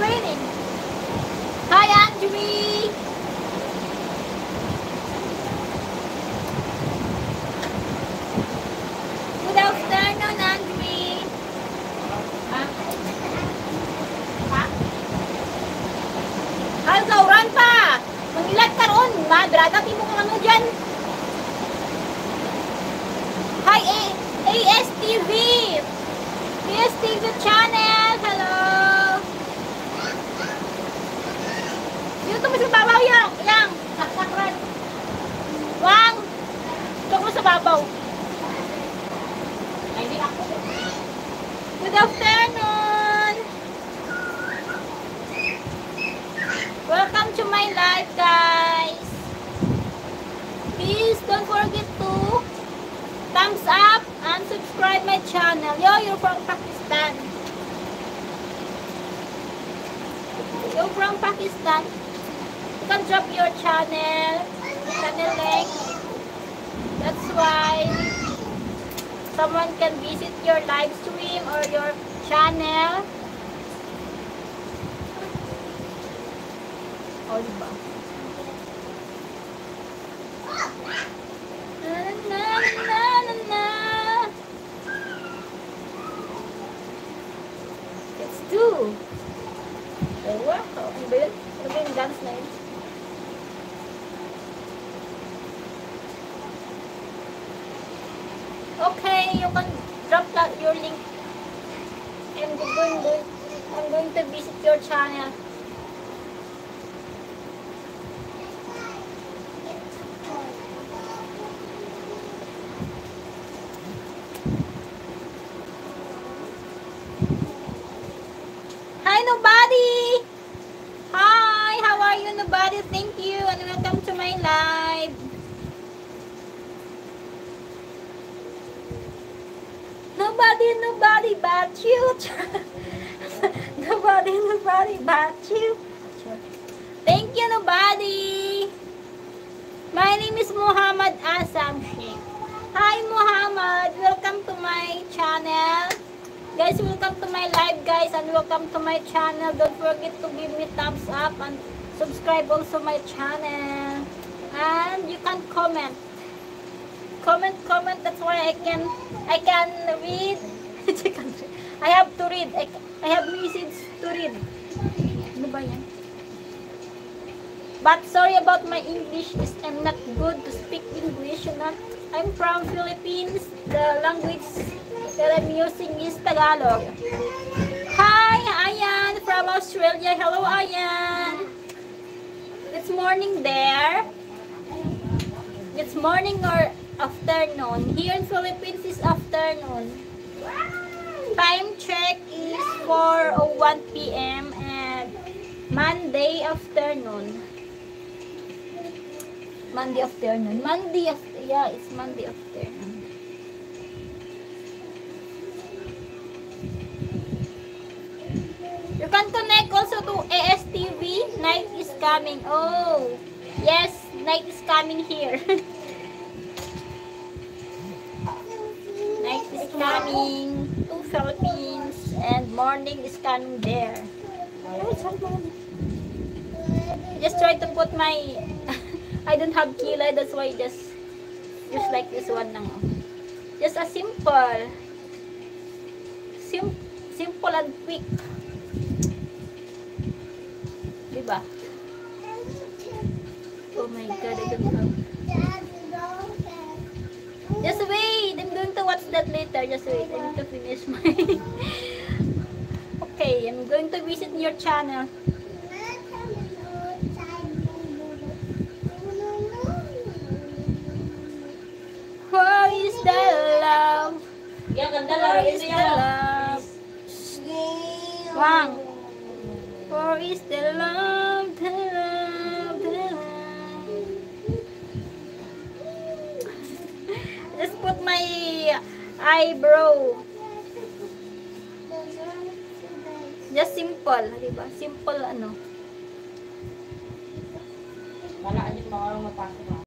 raining. Hi, Anjali. Good afternoon, Anjali. Kauran pa. Mangilag ka ron. Madrada, timo ka ano dyan. Hi, ASTV. ASTV channel. Hello. Dito mo sa babaw yang. Sakran. Wang. Dito mo sa babaw. Ay, di ako. Good afternoon. Welcome to my live, guys. Please don't forget to thumbs up and subscribe my channel. Yo, you're from Pakistan. You're from Pakistan. You can drop your channel link. That's why someone can visit your live stream or your channel. O, diba? Let's do. Ewa, ano ba yun? Ano ba yung dance na yun? Okay, you can drop your link. I'm going to visit your channel. Hi, nobody! Hi, how are you, nobody? Thank you, and welcome to my live. Nobody but you. Nobody but you. Thank you, nobody. My name is Muhammad Asam Sheikh. Hi, Muhammad. Welcome to my channel. Guys, welcome to my live, guys, and welcome to my channel. Don't forget to give me thumbs up and subscribe also my channel. And you can comment. Comment. That's why I can read. I have to read. I have message to read. Ano ba yan? But sorry about my English. I'm not good to speak English. I'm from Philippines. The language that I'm using is Tagalog. Hi, Ayan from Australia. Hello, Ayan. It's morning there. It's morning or afternoon. Here in Philippines is afternoon. Time check is 4:01 p.m. and Monday afternoon. Yeah, it's Monday afternoon. You can connect also to ASTV. Night is coming. Oh, yes, night is coming here. Night is coming to Philippines and morning is coming there. Just try to put my I don't have kilay, that's why just use like this one lang. Just a simple and quick. Diba? Oh my god, I don't have. Just wait, I'm going to watch that later. Just wait, I need to finish my okay, I'm going to visit your channel. Where is the love? Where is the love? Wang. Where is the love? The love, the love. Just put my eyebrow. Just simple, diba? Simple ano. Wala din mga mapasok.